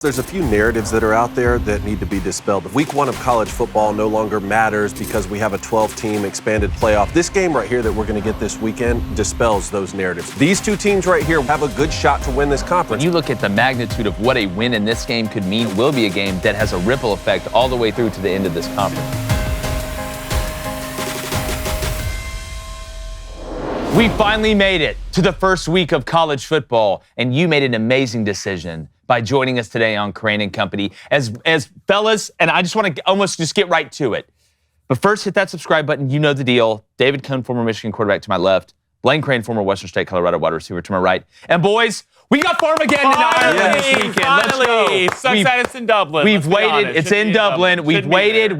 There's a few narratives that are out there that need to be dispelled. Week 1 of college football no longer matters because we have a 12-team expanded playoff. This game right here that we're going to get this weekend dispels those narratives. These two teams right here have a good shot to win this conference. When you look at the magnitude of what a win in this game could mean, it will be a game that has a ripple effect all the way through to the end of this conference. We finally made it to the first week of college football, and you made an amazing decision by joining us today on Crain and Company. As fellas, and I just want to almost just get right to it. But first, hit that subscribe button. You know the deal. David Cohn, former Michigan quarterback, to my left. Blaine Crain, former Western State, Colorado wide receiver, to my right. And boys, we got Farmageddon in Ireland this weekend. Let's go. Sucks that it's in Dublin. We've waited. It's in Dublin. We've waited.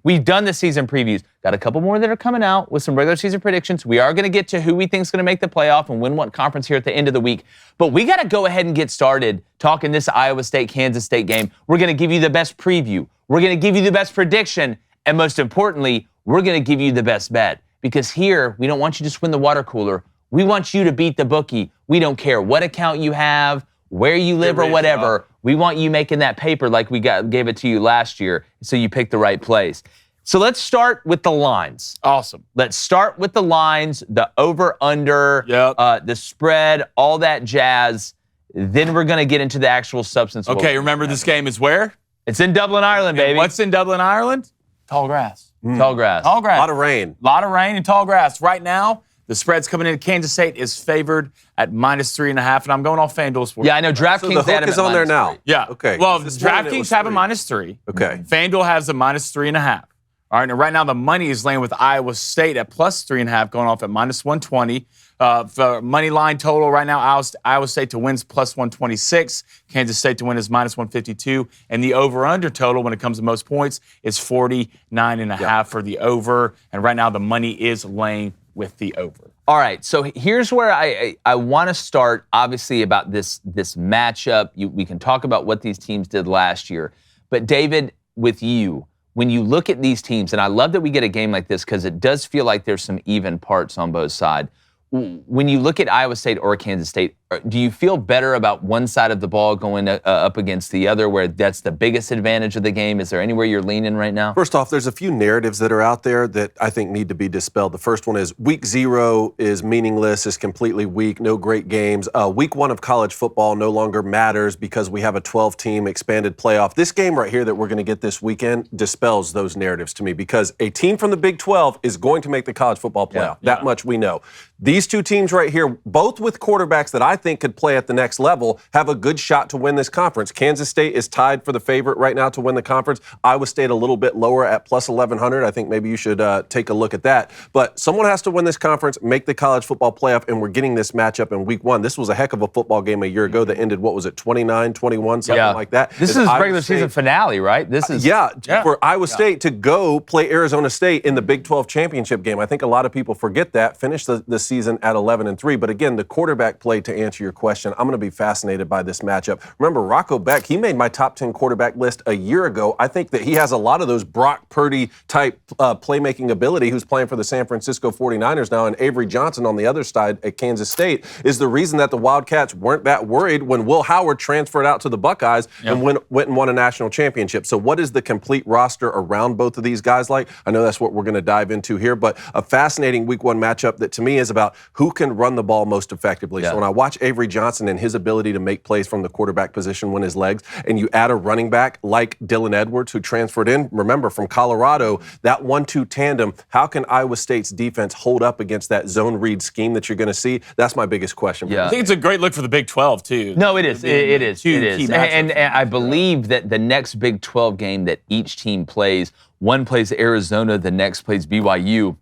We've done the season previews. Got a couple more that are coming out with some regular season predictions. We are going to get to who we think is going to make the playoff and win what conference here at the end of the week. But we got to go ahead and get started talking this Iowa State-Kansas State game. We're going to give you the best preview. We're going to give you the best prediction. And most importantly, we're going to give you the best bet. Because here, we don't want you to just win the water cooler. We want you to beat the bookie. We don't care what account you have, where you live or whatever. We want you making that paper like we gave it to you last year so you pick the right place. So let's start with the lines. Awesome. Let's start with the lines, the over-under, the spread, all that jazz. Then we're going to get into the actual substance. Okay, remember this game is where? It's in Dublin, Ireland, baby. What's in Dublin, Ireland? Tall grass. Tall grass. Tall grass. A lot of rain. A lot of rain and tall grass. Right now, the spread's coming in. Kansas State is favored at -3.5, and I'm going off FanDuel Sports. Yeah, I know. DraftKings So the hook is on there now. Yeah. Okay. Well, This morning it DraftKings was have a 3. -3. Okay. FanDuel has a -3.5. All right, and right now the money is laying with Iowa State at +3.5, going off at -120. For money line total right now, Iowa State to wins +126. Kansas State to win is -152. And the over-under total when it comes to most points is 49.5 for the over. And right now the money is laying with the over. All right, so here's where I want to start, obviously, about this matchup. We can talk about what these teams did last year. But, David, with you, when you look at these teams, and I love that we get a game like this because it does feel like there's some even parts on both sides. When you look at Iowa State or Kansas State, do you feel better about one side of the ball going up against the other, where that's the biggest advantage of the game? Is there anywhere you're leaning right now? First off, there's a few narratives that are out there that I think need to be dispelled. The first one is week 0 is meaningless, is completely weak, no great games. Week 1 of college football no longer matters because we have a 12-team expanded playoff. This game right here that we're going to get this weekend dispels those narratives to me because a team from the Big 12 is going to make the college football playoff. That much we know. These two teams right here, both with quarterbacks that I think could play at the next level, have a good shot to win this conference. Kansas State is tied for the favorite right now to win the conference. Iowa State a little bit lower at +1,100. I think maybe you should take a look at that. But someone has to win this conference, make the college football playoff, and we're getting this matchup in week 1. This was a heck of a football game a year ago that ended, what was it, 29-21, something like that. This is regular season finale, right? This is for Iowa State to go play Arizona State in the Big 12 championship game. I think a lot of people forget that. Finish the season at 11-3. But again, the quarterback play, to answer your question, I'm going to be fascinated by this matchup. Remember, Rocco Beck, he made my top 10 quarterback list a year ago. I think that he has a lot of those Brock Purdy type playmaking ability, who's playing for the San Francisco 49ers now, and Avery Johnson on the other side at Kansas State is the reason that the Wildcats weren't that worried when Will Howard transferred out to the Buckeyes and went and won a national championship. So what is the complete roster around both of these guys like? I know that's what we're going to dive into here, but a fascinating week 1 matchup that to me is about who can run the ball most effectively. So when I watch Avery Johnson and his ability to make plays from the quarterback position when his legs, and you add a running back like Dylan Edwards, who transferred in, remember, from Colorado, that 1-2 tandem, how can Iowa State's defense hold up against that zone read scheme that you're going to see? That's my biggest question. I think it's a great look for the Big 12, too. No, it is. It is. And I believe that the next Big 12 game that each team plays, one plays Arizona, the next plays BYU.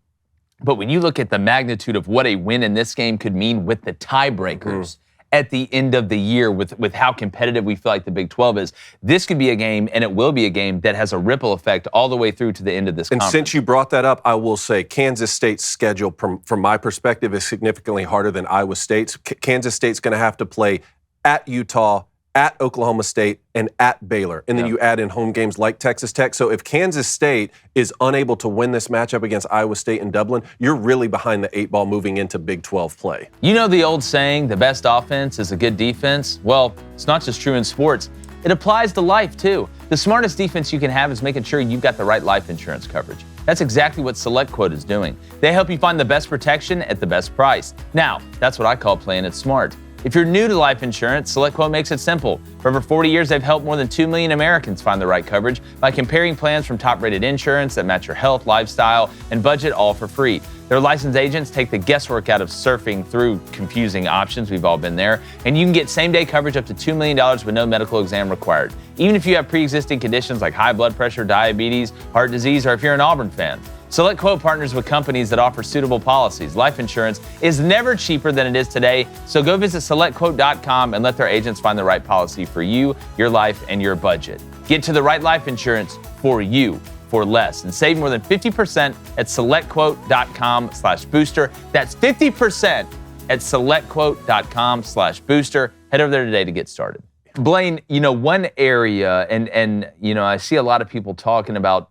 But when you look at the magnitude of what a win in this game could mean with the tiebreakers at the end of the year, with how competitive we feel like the Big 12 is, this could be a game, and it will be a game, that has a ripple effect all the way through to the end of this conference. And since you brought that up, I will say Kansas State's schedule, from my perspective, is significantly harder than Iowa State's. Kansas State's going to have to play at Utah, at Oklahoma State, and at Baylor. And then you add in home games like Texas Tech. So if Kansas State is unable to win this matchup against Iowa State and Dublin, you're really behind the 8 ball moving into Big 12 play. You know the old saying, the best offense is a good defense? Well, it's not just true in sports. It applies to life, too. The smartest defense you can have is making sure you've got the right life insurance coverage. That's exactly what SelectQuote is doing. They help you find the best protection at the best price. Now, that's what I call playing it smart. If you're new to life insurance, SelectQuote makes it simple. For over 40 years, they've helped more than 2 million Americans find the right coverage by comparing plans from top-rated insurance that match your health, lifestyle, and budget, all for free. Their licensed agents take the guesswork out of surfing through confusing options. We've all been there. And you can get same-day coverage up to $2 million with no medical exam required. Even if you have pre-existing conditions like high blood pressure, diabetes, heart disease, or if you're an Auburn fan. SelectQuote partners with companies that offer suitable policies. Life insurance is never cheaper than it is today, so go visit SelectQuote.com and let their agents find the right policy for you, your life, and your budget. Get to the right life insurance for you for less and save more than 50% at SelectQuote.com/booster. That's 50% at SelectQuote.com/booster. Head over there today to get started. Blaine, one area, and I see a lot of people talking about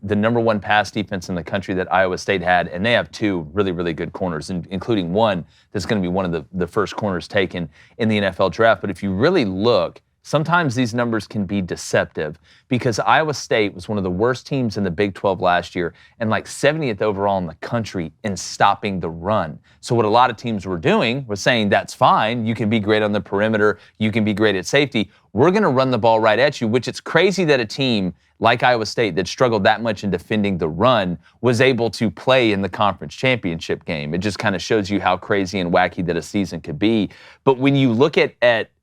the number one pass defense in the country that Iowa State had, and they have 2 really, really good corners, including one that's going to be one of the first corners taken in the NFL draft. But if you really look, sometimes these numbers can be deceptive because Iowa State was one of the worst teams in the Big 12 last year and like 70th overall in the country in stopping the run. So what a lot of teams were doing was saying, that's fine, you can be great on the perimeter, you can be great at safety, we're going to run the ball right at you, which it's crazy that a team like Iowa State that struggled that much in defending the run was able to play in the conference championship game. It just kind of shows you how crazy and wacky that a season could be. But when you look at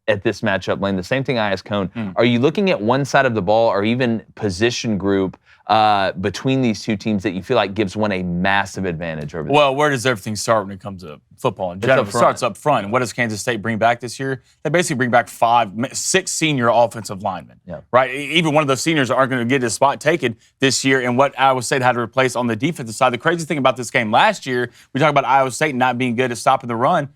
this matchup, Lane, the same thing I asked Cone, are you looking at one side of the ball or even position group between these two teams that you feel like gives one a massive advantage over the Well, where does everything start when it comes to football in general? It starts up front. And what does Kansas State bring back this year? They basically bring back 6 senior offensive linemen, right? Even one of those seniors aren't going to get his spot taken this year. And what Iowa State had to replace on the defensive side. The crazy thing about this game last year, we talk about Iowa State not being good at stopping the run.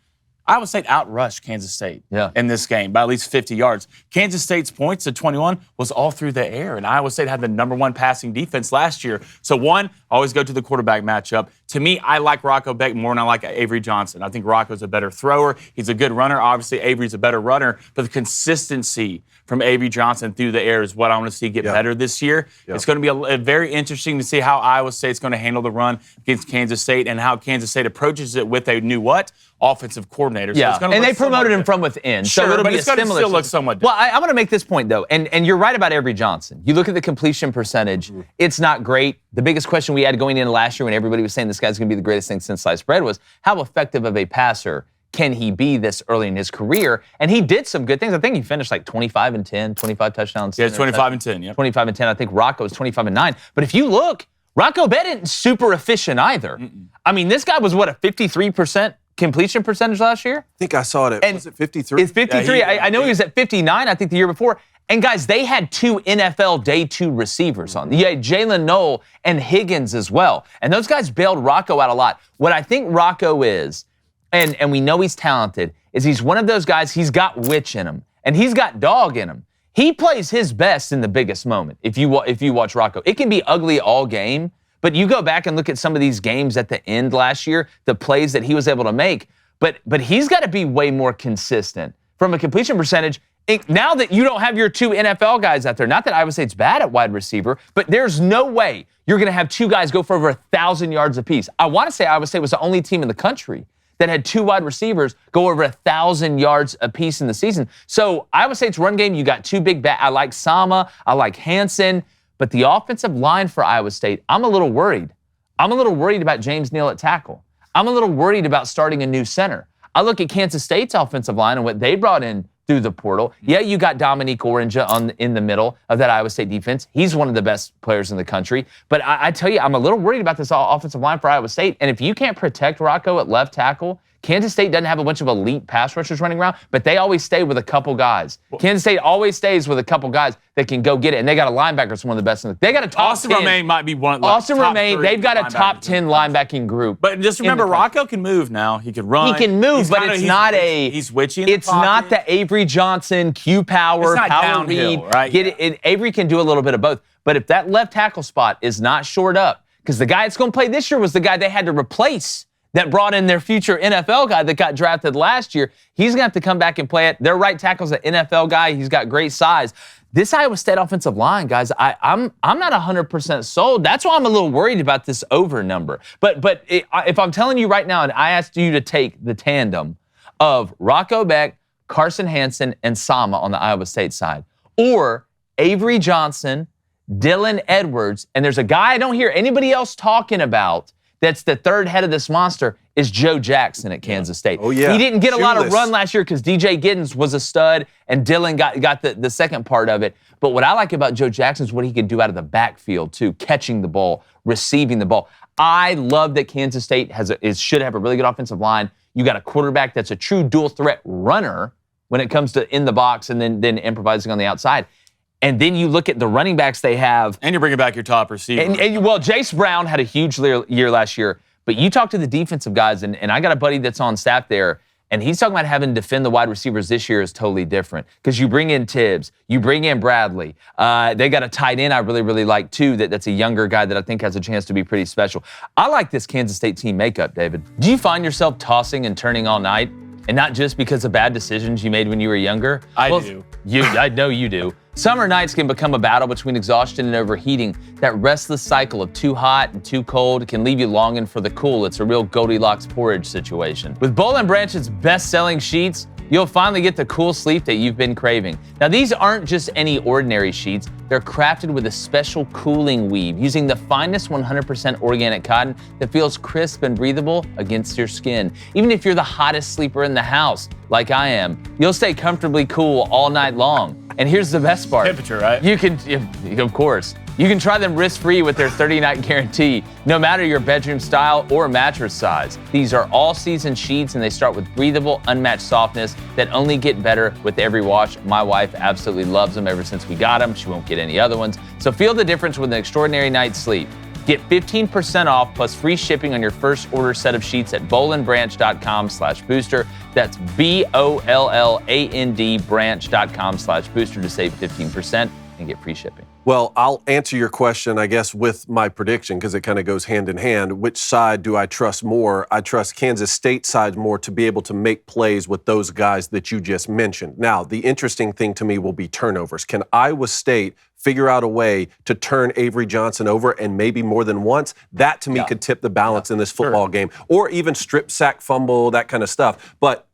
Iowa State outrushed Kansas State in this game by at least 50 yards. Kansas State's points at 21 was all through the air, and Iowa State had the number 1 passing defense last year. So one, always go to the quarterback matchup. To me, I like Rocco Beck more than I like Avery Johnson. I think Rocco's a better thrower. He's a good runner. Obviously, Avery's a better runner, but the consistency from Avery Johnson through the air is what I want to see get better this year. It's going to be very interesting to see how Iowa State's going to handle the run against Kansas State and how Kansas State approaches it with a new offensive coordinator. So it's and they promoted him from within. Sure, so it'll but be it's going to still look somewhat different. Well, I'm going to make this point, though, and you're right about Avery Johnson. You look at the completion percentage, it's not great. The biggest question we had going into last year when everybody was saying this guy's going to be the greatest thing since sliced bread was how effective of a passer can he be this early in his career? And he did some good things. I think he finished like 25-10, 25 touchdowns. Yeah, 25-10, yeah. 25-10. I think Rocco was 25-9. But if you look, Rocco Beck isn't super efficient either. I mean, this guy was, a 53% completion percentage last year? I think I saw it. Was it 53? It's 53. I know he was at 59, I think, the year before. And guys, they had 2 NFL Day 2 receivers on. You had Jalen Noel and Higgins as well. And those guys bailed Rocco out a lot. What I think Rocco is, and we know he's talented, is he's one of those guys, he's got witch in him. And he's got dog in him. He plays his best in the biggest moment, if you watch Rocco. It can be ugly all game, but you go back and look at some of these games at the end last year, the plays that he was able to make, but he's got to be way more consistent. From a completion percentage, now that you don't have your 2 NFL guys out there, not that Iowa State's bad at wide receiver, but there's no way you're going to have 2 guys go for over 1,000 yards apiece. I want to say Iowa State was the only team in the country that had 2 wide receivers go over 1,000 yards apiece in the season. So Iowa State's run game, you got 2 big bats. I like Sama, I like Hansen, but the offensive line for Iowa State, I'm a little worried. I'm a little worried about James Neal at tackle. I'm a little worried about starting a new center. I look at Kansas State's offensive line and what they brought in through the portal. Yeah, you got Dominique Orange in the middle of that Iowa State defense. He's one of the best players in the country. But I tell you, I'm a little worried about this offensive line for Iowa State. And if you can't protect Rocco at left tackle, Kansas State doesn't have a bunch of elite pass rushers running around, but they always stay with a couple guys. Kansas State always stays with a couple guys that can go get it, and they got a linebacker that's one of the best. They got a top Austin 10. Romaine might be one. Austin Romaine, they've got a top 10 linebacking group. But just remember, Rocco can move now. He can run. He can move, but it's not a. He's witchy. In the It's not pocket. the Avery Johnson Q power, It's not power downhill, read. right? Avery can do a little bit of both. But if that left tackle spot is not shored up, because the guy that's going to play this year was the guy they had to replace that brought in their future NFL guy that got drafted last year. He's going to have to come back and play it. Their right tackle's an NFL guy. He's got great size. This Iowa State offensive line, guys, I'm not 100% sold. That's why I'm a little worried about this over number. But if I'm telling you right now, and I asked you to take the tandem of Rocco Beck, Carson Hansen, and Sama on the Iowa State side, or Avery Johnson, Dylan Edwards, and there's a guy I don't hear anybody else talking about that's the third head of this monster, is Joe Jackson at Kansas State. Oh, yeah. He didn't get a lot of Shoeless. run last year because DJ Giddens was a stud, and Dylan got the second part of it. But what I like about Joe Jackson is what he can do out of the backfield, too, catching the ball, receiving the ball. I love that Kansas State should have a really good offensive line. You got a quarterback that's a true dual-threat runner when it comes to in the box and then improvising on the outside. And then you look at the running backs they have. And you're bringing back your top receiver. Well, Jace Brown had a huge year last year. But you talk to the defensive guys, and I got a buddy that's on staff there, and he's talking about having to defend the wide receivers this year is totally different. Because you bring in Tibbs, you bring in Bradley. They got a tight end I really, really like, too, that's a younger guy that I think has a chance to be pretty special. I like this Kansas State team makeup, David. Do you find yourself tossing and turning all night? And not just because of bad decisions you made when you were younger? I do. I know you do. Summer nights can become a battle between exhaustion and overheating. That restless cycle of too hot and too cold can leave you longing for the cool. It's a real Goldilocks porridge situation. With Boll & Branch's best-selling sheets, you'll finally get the cool sleep that you've been craving. Now, these aren't just any ordinary sheets. They're crafted with a special cooling weave using the finest 100% organic cotton that feels crisp and breathable against your skin. Even if you're the hottest sleeper in the house, like I am, you'll stay comfortably cool all night long. And here's the best part. Temperature, right? You can, of course. You can try them risk-free with their 30-night guarantee, no matter your bedroom style or mattress size. These are all-season sheets, and they start with breathable, unmatched softness that only get better with every wash. My wife absolutely loves them ever since we got them. She won't get any other ones. So feel the difference with an extraordinary night's sleep. Get 15% off plus free shipping on your first order set of sheets at bollandbranch.com/booster. That's BOLLAND branch.com/booster to save 15% and get free shipping. Well, I'll answer your question, I guess, with my prediction because it kind of goes hand in hand. Which side do I trust more? I trust Kansas State side more to be able to make plays with those guys that you just mentioned. Now, the interesting thing to me will be turnovers. Can Iowa State figure out a way to turn Avery Johnson over and maybe more than once? That, to me, could tip the balance in this football game. Or even strip, sack, fumble, that kind of stuff. But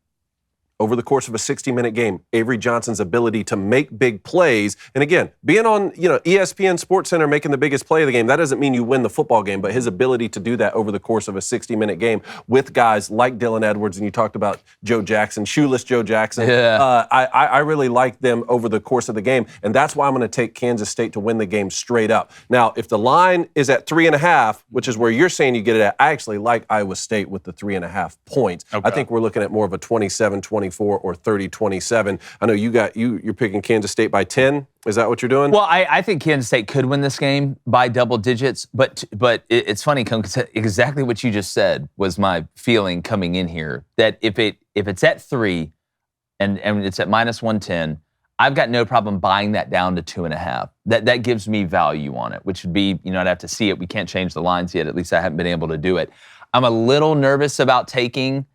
over the course of a 60-minute game, Avery Johnson's ability to make big plays, and again, being on ESPN SportsCenter making the biggest play of the game, that doesn't mean you win the football game, but his ability to do that over the course of a 60-minute game with guys like Dylan Edwards, and you talked about Joe Jackson, shoeless Joe Jackson. Yeah. I really like them over the course of the game, and that's why I'm going to take Kansas State to win the game straight up. Now, if the line is at 3.5, which is where you're saying you get it at, I actually like Iowa State with the 3.5 points. Okay. I think we're looking at more of a 27-24 or 30-27. I know you're picking Kansas State by 10. Is that what you're doing? Well, I think Kansas State could win this game by double digits, but it's funny because exactly what you just said was my feeling coming in here, that if it's at 3 and it's at -110, I've got no problem buying that down to 2.5. That gives me value on it, which would be, I'd have to see it. We can't change the lines yet. At least I haven't been able to do it. I'm a little nervous about taking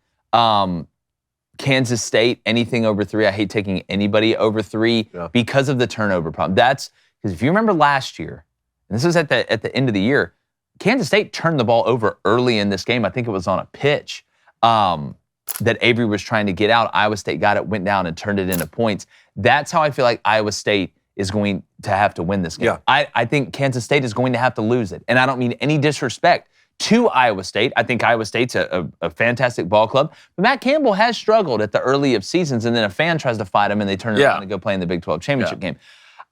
Kansas State, anything over 3. I hate taking anybody over 3 because of the turnover problem. That's because if you remember last year, and this was at the end of the year, Kansas State turned the ball over early in this game. I think it was on a pitch that Avery was trying to get out. Iowa State got it, went down, and turned it into points. That's how I feel like Iowa State is going to have to win this game. Yeah. I think Kansas State is going to have to lose it. And I don't mean any disrespect to Iowa State. I think Iowa State's a fantastic ball club. But Matt Campbell has struggled at the early of seasons, and then a fan tries to fight him, and they turn it around and go play in the Big 12 championship game.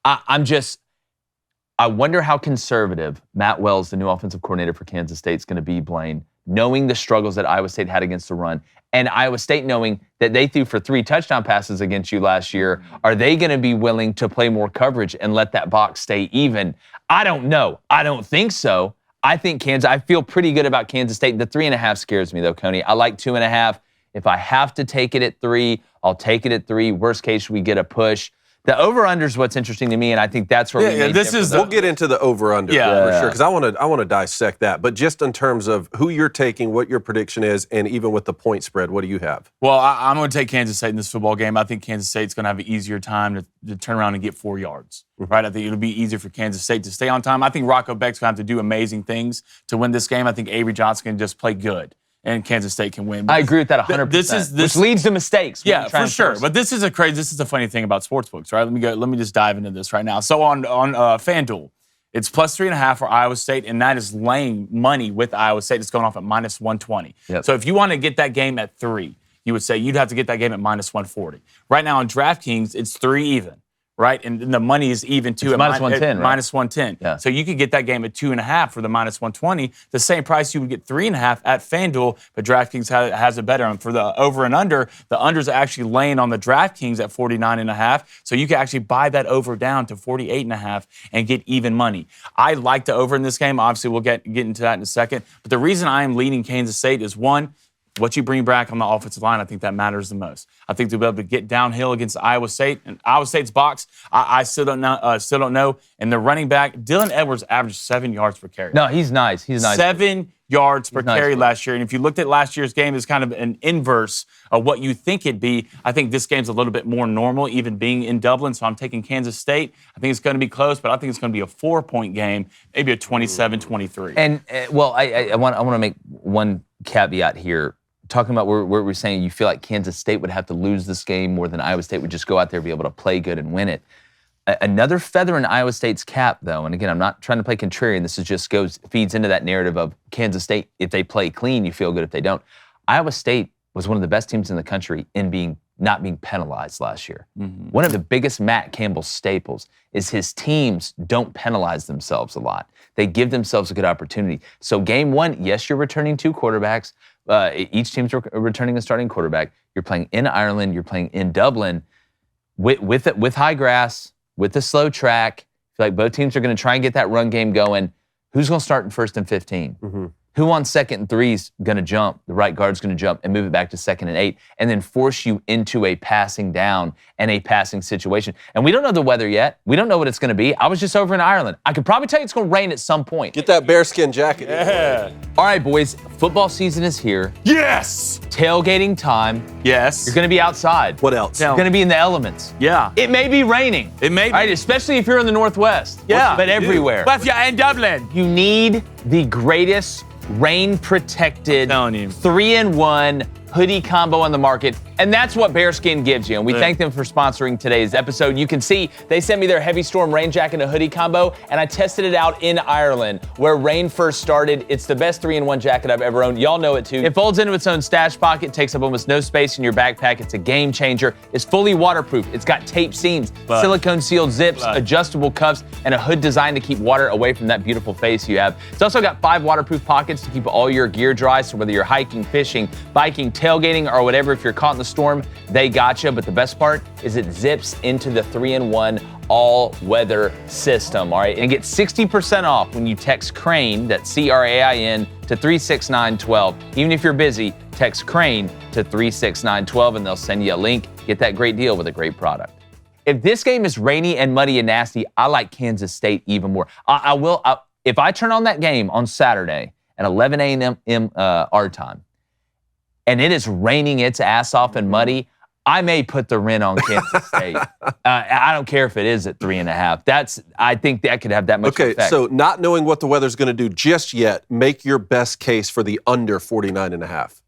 I wonder how conservative Matt Wells, the new offensive coordinator for Kansas State, is going to be, Blaine. knowing the struggles that Iowa State had against the run, and Iowa State knowing that they threw for 3 touchdown passes against you last year, are they going to be willing to play more coverage and let that box stay even? I don't know. I don't think so. I feel pretty good about Kansas State. The 3.5 scares me, though, Coney. I like 2.5. If I have to take it at 3, I'll take it at 3. Worst case, we get a push. The over-under is what's interesting to me, and I think that's where we'll get into the over-under for sure, because I want to dissect that. But just in terms of who you're taking, what your prediction is, and even with the point spread, what do you have? Well, I'm going to take Kansas State in this football game. I think Kansas State's going to have an easier time to turn around and get 4 yards, right? I think it'll be easier for Kansas State to stay on time. I think Rocco Beck's going to have to do amazing things to win this game. I think Avery Johnson can just play good, and Kansas State can win. I agree with that 100%. Which leads to mistakes. Yeah, for sure. But this is a funny thing about sportsbooks, right? Let me just dive into this right now. So on FanDuel, it's plus 3.5 for Iowa State, and that is laying money with Iowa State. It's going off at minus 120. Yep. So if you want to get that game at 3, you would say you'd have to get that game at minus 140. Right now on DraftKings, it's 3 even. Right, and the money is even too at minus 110. Minus 110. Yeah. So you could get that game at 2.5 for the minus 120. The same price you would get 3.5 at FanDuel, but DraftKings has it better. And for the over and under, the unders are actually laying on the DraftKings at 49.5. So you can actually buy that over down to 48.5 and get even money. I like the over in this game. Obviously, we'll get into that in a second. But the reason I am leading Kansas State is, one, what you bring back on the offensive line, I think that matters the most. I think to be able to get downhill against Iowa State and Iowa State's box, I still don't know. And the running back, Dylan Edwards, averaged 7 yards per carry. No, he's nice. 7 yards per carry last year. And if you looked at last year's game, it's kind of an inverse of what you think it'd be. I think this game's a little bit more normal, even being in Dublin. So I'm taking Kansas State. I think it's going to be close, but I think it's going to be a 4-point game, maybe a 27-23. And I want to make one caveat here. Talking about where we're saying you feel like Kansas State would have to lose this game more than Iowa State would just go out there and be able to play good and win it. Another feather in Iowa State's cap, though, and again, I'm not trying to play contrarian. This is just feeds into that narrative of Kansas State. If they play clean, you feel good. If they don't, Iowa State was one of the best teams in the country in not being penalized last year. Mm-hmm. One of the biggest Matt Campbell staples is his teams don't penalize themselves a lot. They give themselves a good opportunity. So game 1, yes, you're returning 2 quarterbacks. Each team's returning a starting quarterback. You're playing in Ireland. You're playing in Dublin with high grass, with a slow track. I feel like both teams are going to try and get that run game going. Who's going to start in 1st and 15? Mm-hmm. Who on 2nd and 3 is going to jump? The right guard's going to jump and move it back to 2nd and 8 and then force you into a passing down and a passing situation. And we don't know the weather yet. We don't know what it's going to be. I was just over in Ireland. I could probably tell you it's going to rain at some point. Get that bearskin jacket. Yeah. All right, boys. Football season is here. Yes. Tailgating time. Yes. You're going to be outside. What else? You're going to be in the elements. Yeah. It may be raining. It may be. Right, especially if you're in the Northwest. Yeah. But everywhere. But if you're in Dublin. You need the greatest rain-protected 3-in-1 hoodie combo on the market, and that's what Bearskin gives you. And we thank them for sponsoring today's episode. You can see they sent me their heavy storm rain jacket and hoodie combo, and I tested it out in Ireland, where rain first started. It's the best 3-in-1 jacket I've ever owned. Y'all know it too. It folds into its own stash pocket, takes up almost no space in your backpack. It's a game changer. It's fully waterproof. It's got tape seams, silicone sealed zips, adjustable cuffs, and a hood designed to keep water away from that beautiful face you have. It's also got 5 waterproof pockets to keep all your gear dry, so whether you're hiking, fishing, biking, tailgating, or whatever, if you're caught in the storm, they got you. But the best part is it zips into the 3-in-1 all-weather system, all right? And get 60% off when you text Crain, that's C-R-A-I-N, to 36912. Even if you're busy, text Crain to 36912, and they'll send you a link. Get that great deal with a great product. If this game is rainy and muddy and nasty, I like Kansas State even more. If I turn on that game on Saturday at 11 a.m. our time, and it is raining its ass off and muddy, I may put the rent on Kansas State. I don't care if it is at 3.5. I think that could have that much effect. Okay, so not knowing what the weather's going to do just yet, make your best case for the under 49.5.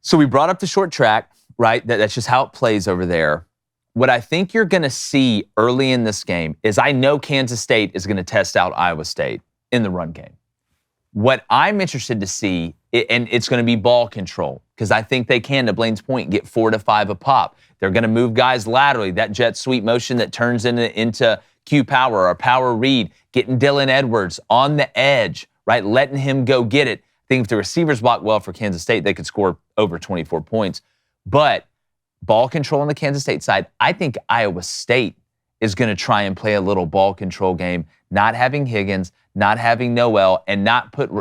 So we brought up the short track, right? That's just how it plays over there. What I think you're going to see early in this game is I know Kansas State is going to test out Iowa State in the run game. What I'm interested to see, and it's going to be ball control, because I think they can, to Blaine's point, get 4 to 5 a pop. They're going to move guys laterally, that jet sweep motion that turns into Q power or power read, getting Dylan Edwards on the edge, right, letting him go get it. think if the receivers block well for Kansas State, they could score over 24 points. But ball control on the Kansas State side, I think Iowa State is going to try and play a little ball control game, not having Higgins, not having Noel, and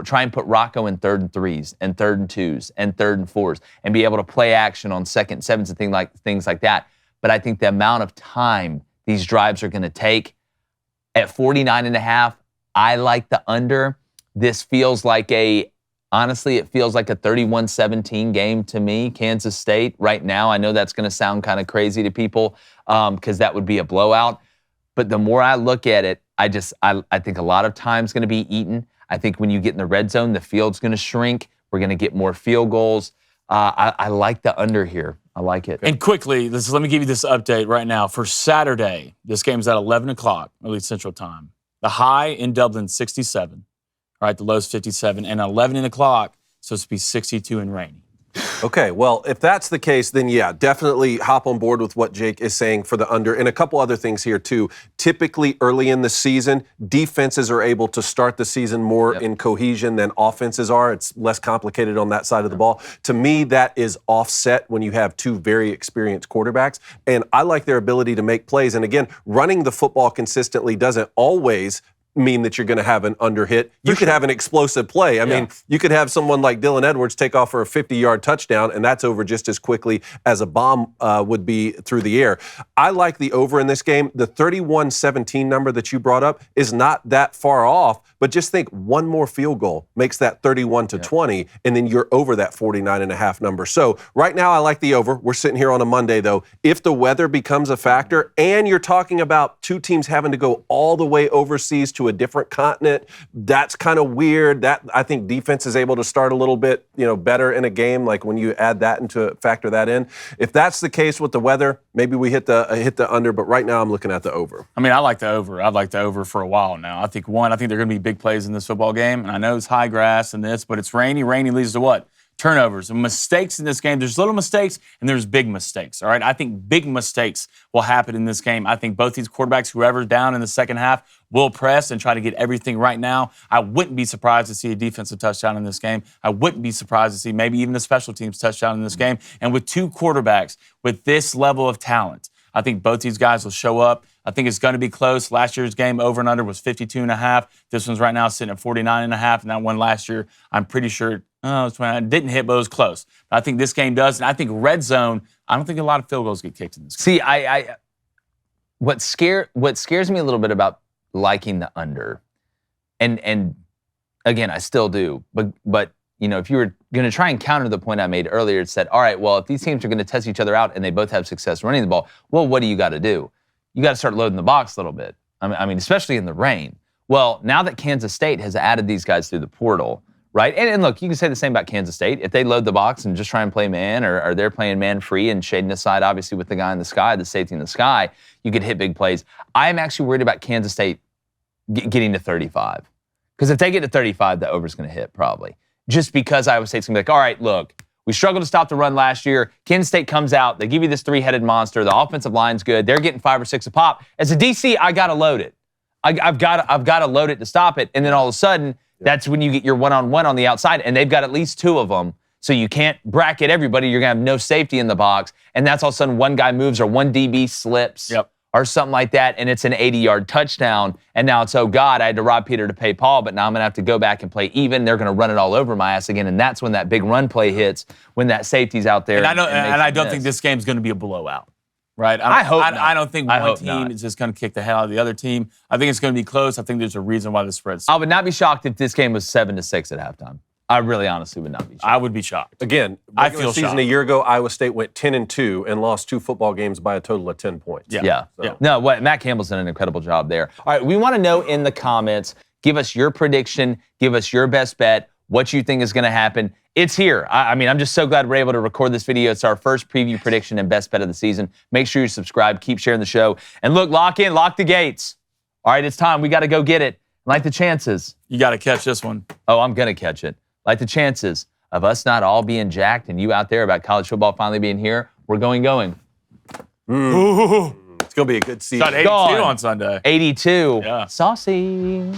try and put Rocco in 3rd and 3s and 3rd and 2s and 3rd and 4s and be able to play action on 2nd and 7s and things like that. But I think the amount of time these drives are going to take at 49.5, I like the under. This feels like honestly, it feels like a 31-17 game to me, Kansas State right now. I know that's going to sound kind of crazy to people because that would be a blowout. But the more I look at it, I think a lot of time's going to be eaten. I think when you get in the red zone, the field's going to shrink. We're going to get more field goals. I like the under here. I like it. And quickly, let me give you this update right now. For Saturday, this game's at 11 o'clock, early Central Time. The high in Dublin, 67. All right, the low's 57. And 11 o'clock, so it's supposed to be 62 and rainy. Okay, well, if that's the case, then yeah, definitely hop on board with what Jake is saying for the under. And a couple other things here, too. Typically, early in the season, defenses are able to start the season more in cohesion than offenses are. It's less complicated on that side of the ball. To me, that is offset when you have two very experienced quarterbacks. And I like their ability to make plays. And again, running the football consistently doesn't always mean that you're going to have an under hit. You could have an explosive play. I mean, you could have someone like Dylan Edwards take off for a 50-yard touchdown, and that's over just as quickly as a bomb would be through the air. I like the over in this game. The 31-17 number that you brought up is not that far off, but just think one more field goal makes that 31-20, and then you're over that 49.5 number. So right now I like the over. We're sitting here on a Monday, though. If the weather becomes a factor, and you're talking about two teams having to go all the way overseas to a different continent, that's kind of weird. That I think defense is able to start a little bit, better in a game. Like when you add that factor that in. If that's the case with the weather, maybe we hit the under. But right now, I'm looking at the over. I mean, I like the over. I've liked the over for a while now. I think there are going to be big plays in this football game, and I know it's high grass and this, but it's rainy. Rainy leads to what? Turnovers and mistakes in this game. There's little mistakes and there's big mistakes, all right? I think big mistakes will happen in this game. I think both these quarterbacks, whoever's down in the second half, will press and try to get everything right now. I wouldn't be surprised to see a defensive touchdown in this game. I wouldn't be surprised to see maybe even a special teams touchdown in this game. And with two quarterbacks with this level of talent, I think both these guys will show up. I think it's going to be close. Last year's game over and under was 52.5. This one's right now sitting at 49.5. And that one last year, I'm pretty sure it didn't hit, but it was close. But I think this game does. And I think red zone, I don't think a lot of field goals get kicked in this game. See, what scares me a little bit about liking the under, and again, I still do, but if you were going to try and counter the point I made earlier, it said, all right, well, if these teams are going to test each other out and they both have success running the ball, well, what do you got to do? You got to start loading the box a little bit. I mean, especially in the rain. Well, now that Kansas State has added these guys through the portal, right? And look, you can say the same about Kansas State. If they load the box and just try and play man, or they're playing man free and shading aside, obviously, with the guy in the sky, the safety in the sky, you could hit big plays. I'm actually worried about Kansas State getting to 35. Because if they get to 35, the over's going to hit probably. Just because Iowa State's going to be like, all right, look, we struggled to stop the run last year. Kansas State comes out. They give you this three-headed monster. The offensive line's good. They're getting 5 or 6 a pop. As a DC, I got to load it. I've got to load it to stop it. And then all of a sudden, that's when you get your one-on-one on the outside, and they've got at least 2 of them. So you can't bracket everybody. You're going to have no safety in the box. And that's all of a sudden one guy moves or one DB slips or something like that, and it's an 80-yard touchdown. And now it's, oh, God, I had to rob Peter to pay Paul, but now I'm going to have to go back and play even. They're going to run it all over my ass again, and that's when that big run play hits, when that safety's out there. And I don't think this game's going to be a blowout. Right? I hope not. I don't think one team is just going to kick the hell out of the other team. I think it's going to be close. I think there's a reason why the spread's. I would not be shocked if this game was 7-6 at halftime. I really honestly would not be shocked. I would be shocked. Again, I feel season shocked. A year ago, Iowa State went 10-2 and lost 2 football games by a total of 10 points. Yeah. No, Matt Campbell's done an incredible job there. All right, we want to know in the comments, give us your prediction, give us your best bet, what you think is going to happen. It's here. I mean, I'm just so glad we're able to record this video. It's our first preview prediction and best bet of the season. Make sure you subscribe, keep sharing the show, and look, lock the gates. All right, it's time. We got to go get it. Like the chances. You got to catch this one. Oh, I'm going to catch it. Like the chances of us not all being jacked and you out there about college football finally being here, we're going. It's going to be a good season. It's 82 on Sunday. 82. Yeah. Saucy.